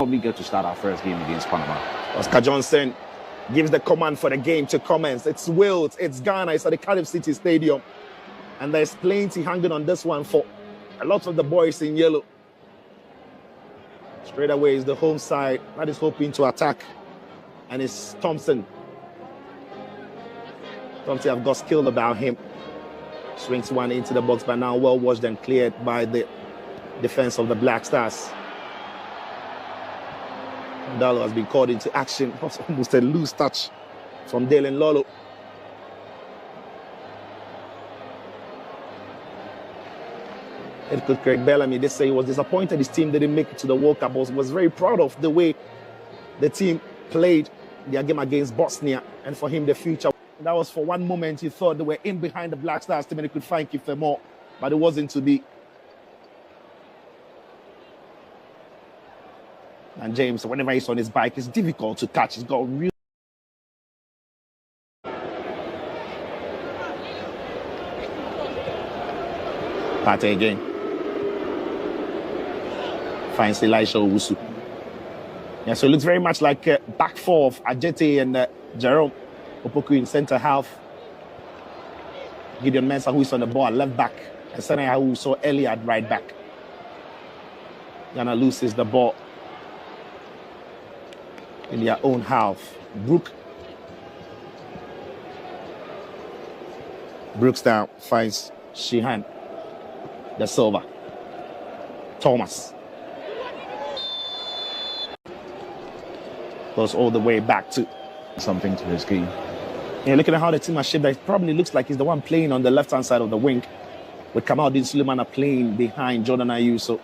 Probably get to start our first game against Panama. Oscar Johnson gives the command for the game to commence. It's Wales, it's Ghana, it's at the Cardiff City Stadium. And there's plenty hanging on this one for a lot of the boys in yellow. Straight away is the home side that is hoping to attack. And it's Thompson. Thompson have got skill about him. Swings one into the box, but now well watched and cleared by the defense of the Black Stars. Dalo has been called into action. Almost a loose touch from Dalen Lolo. Head coach Craig Bellamy, they say he was disappointed his team didn't make it to the World Cup, but was very proud of the way the team played their game against Bosnia, and for him the future. That was for one moment he thought they were in behind the Black Stars team and they could find Kiefer Moore, but it wasn't to be. And James, whenever he's on his bike, it's difficult to catch. He's got real. Partey again. Finds Elisha Owusu. Yeah, so it looks very much like back four of Ajete and Jerome Opoku in centre half. Gideon Mensah, who is on the ball, left back. And Senaya, who saw earlier at right back. Ghana loses the ball in their own half. Brooks down, finds Sheehan. Da Silva. Thomas. Goes all the way back to Something to his game. Yeah, looking at how the team has shaped, it probably looks like he's the one playing on the left-hand side of the wing, with Kamaldeen Sulemana playing behind Jordan Ayew. So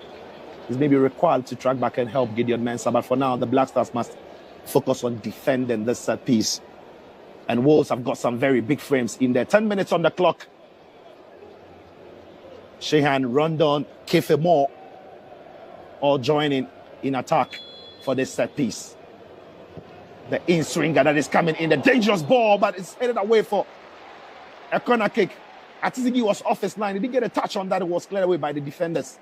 he's maybe required to track back and help Gideon Mensah. But for now, the Black Stars must focus on defending this set piece. And Wolves have got some very big frames in there. 10 minutes on the clock. Sheehan, Rondon, Kiefer Moore, all joining in attack for this set piece. The in-swinger that is coming in, the dangerous ball, but it's headed away for a corner kick. Atizigi was off his line. He didn't get a touch on that. It was cleared away by the defenders.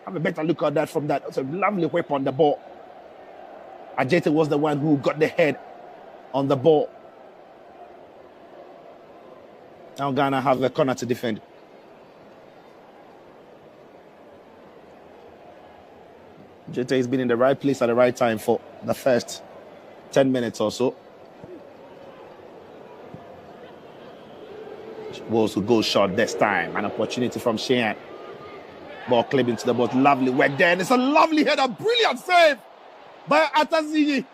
Have a better look at that from that. It's a lovely whip on the ball. Ajete was the one who got the head on the ball. Now Ghana have a corner to defend. Ajete has been in the right place at the right time for the first 10 minutes or so. Wolves will go short this time. An opportunity from Sheehan. Ball clipping to the ball. Lovely work there. And it's a lovely header. Brilliant save by Atazigi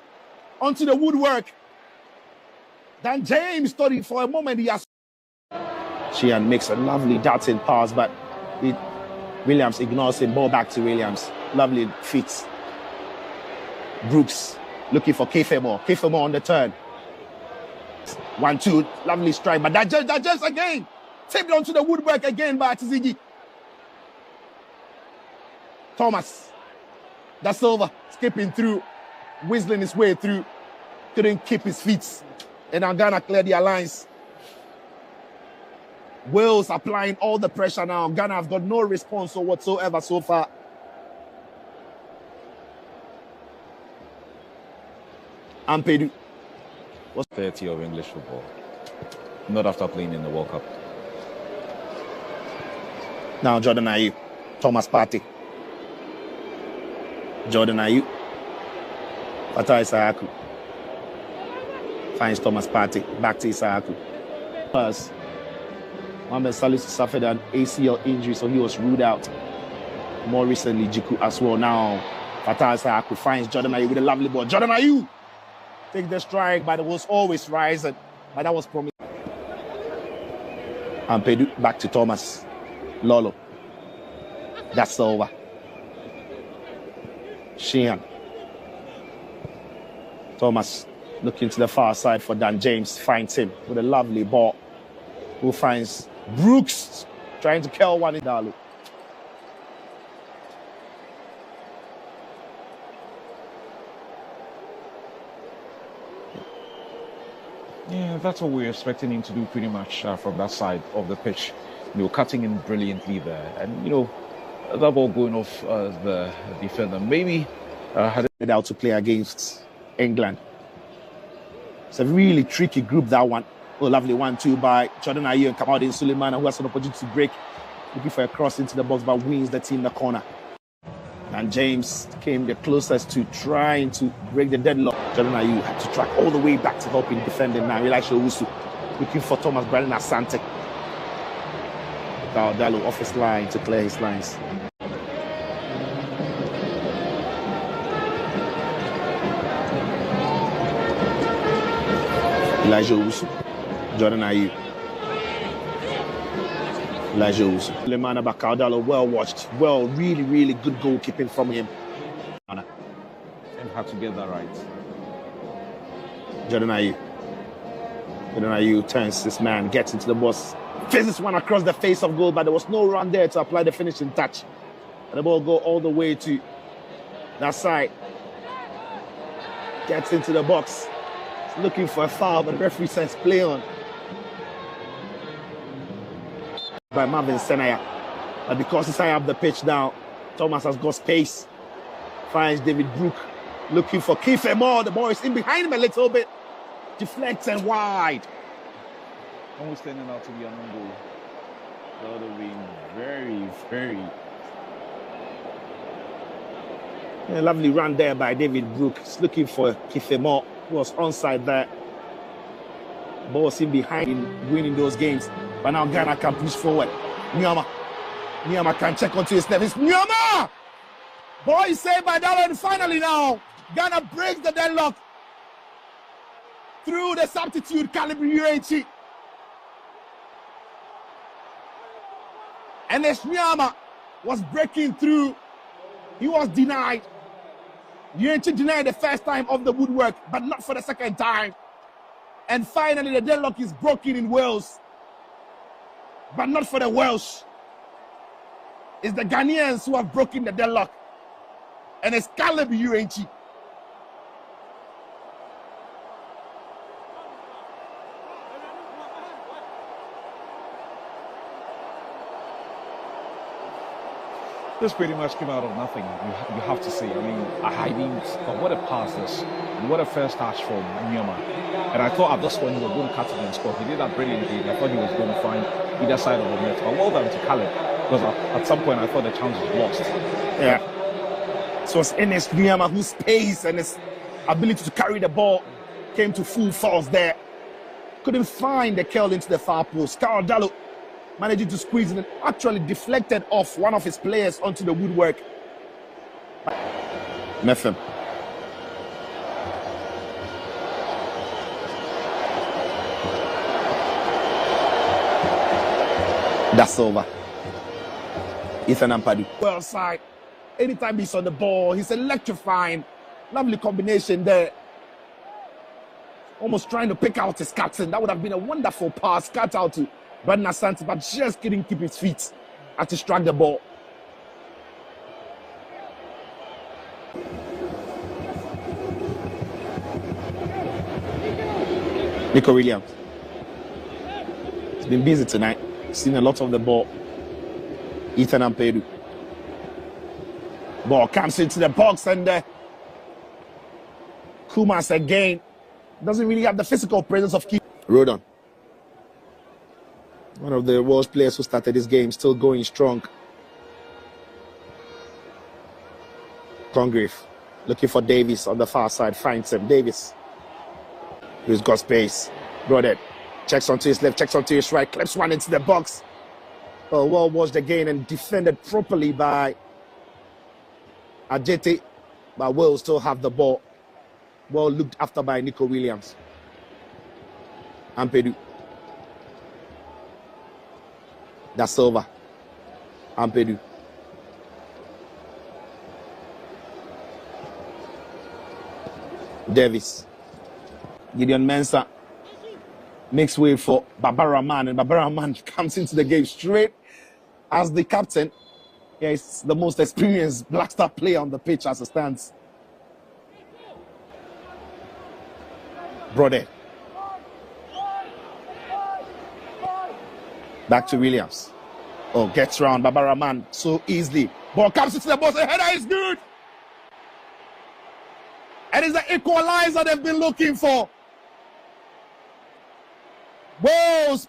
onto the woodwork. Then James thought it for a moment. He has. Sheehan makes a lovely darting pass, but Williams ignores him. Ball back to Williams. Lovely feet. Brooks looking for Kiefer Moore. Kiefer Moore on the turn. 1-2. Lovely strike. But that just again. Tipped onto the woodwork again by Atizigi. Thomas. Da Silva skipping through. Whistling his way through. Couldn't keep his feet. And now Ghana cleared their lines. Wales applying all the pressure now. Ghana have got no response whatsoever so far. Ampedu was 30 of English football. Not after playing in the World Cup. Now Jordan Ayew. Thomas Partey. Jordan Ayew. Fatai Isayaku. Finds Thomas Partey. Back to Isayaku. First, Mohamed Salisu suffered an ACL injury, so he was ruled out. More recently, Jiku as well. Now, Fatai Isayaku finds Jordan Ayew with a lovely ball. Jordan Ayew! Take the strike, but it was always rising. But that was promised. Ampedu back to Thomas. Lolo. That's over. Sheehan. Thomas looking to the far side for Dan James. Finds him with a lovely ball. Who finds Brooks trying to kill one in Dalu. Yeah, that's what we're expecting him to do pretty much from that side of the pitch. Cutting in brilliantly there. And, that ball going off the defender. Maybe had out to play against England. It's a really tricky group, that one. Oh, lovely 1-2 by Jordan Ayew and Kamaldeen Sulemana, who has an opportunity to break, looking for a cross into the box, but wins the team the corner. And James came the closest to trying to break the deadlock. Jordan Ayew had to track all the way back to help in defending now. Elisha Owusu looking for Thomas Brennan Asante. Dallo off his line to clear his lines. Elijah Owusu, Jordan Ayew. Elijah Owusu. Lemana Bakardalo, well watched. Well, really good goalkeeping from him. and had to get that right. Jordan Ayew. Jordan Ayew turns this man, gets into the box, faces one across the face of goal, but there was no run there to apply the finishing touch. And the ball go all the way to that side. Gets into the box. He's looking for a foul, but the referee says play on. By Marvin Senaya. But because he's high up the pitch now, Thomas has got space. Finds David Brooke. Looking for Kiefer Moore. The ball is in behind him a little bit. Deflects and wide. Almost turning out to be an own goal. That would have been very... A lovely run there by David Brooke. He's looking for Kiefer Moore, who was onside there. The ball was in behind in winning those games. But now Ghana can push forward. Nyama can check onto his left. It's Nyama! Ball is saved by Dallo, and finally now, Ghana breaks the deadlock through the substitute, Caleb Uechi. And as Nyama was breaking through, he was denied. Uechi denied the first time of the woodwork, but not for the second time. And finally, the deadlock is broken in Wales, but not for the Welsh. It's the Ghanaians who have broken the deadlock. And it's Caleb Uechi. This pretty much came out of nothing, you have to say. I mean, what a pass this. What a first touch from Nyama. And I thought at this point he was going to cut it and score. He did that brilliantly. I thought he was going to find either side of the net. But well done to Caleb, because at some point I thought the chance was lost. Yeah. So it was Enes Nyama whose pace and his ability to carry the ball came to full force there. Couldn't find the curl into the far post. Karl Dallo managing to squeeze it and actually deflected off one of his players onto the woodwork. Mefem. That's over. Ethan Ampadu. Well side. Anytime he's on the ball, he's electrifying. Lovely combination there. Almost trying to pick out his captain. That would have been a wonderful pass. Cut out to Brennan Asante, but just couldn't keep his feet as he struck the ball. Nico Williams. He's been busy tonight. Seen a lot of the ball. Ethan Ampadu. Ball comes into the box and Kumas again doesn't really have the physical presence of keeper. Rodon. One of the world's players who started this game, still going strong. Congreve looking for Davis on the far side, finds him. Davis, who's got space. Broadhead checks onto his left, checks onto his right, clips one into the box. Oh, well watched again and defended properly by Ajete, but will still have the ball. Well looked after by Nico Williams. Ampadu. Da Silva. Ampadu. Davis. Gideon Mensah makes way for Barbara Mann, and Barbara Mann comes into the game straight as the captain. Yeah, he's the most experienced Black Star player on the pitch as it stands. Brother. Back to Williams. Oh, gets round Barbara Mann so easily. Ball comes into the box. The header is good. And it's the equalizer they've been looking for. Wales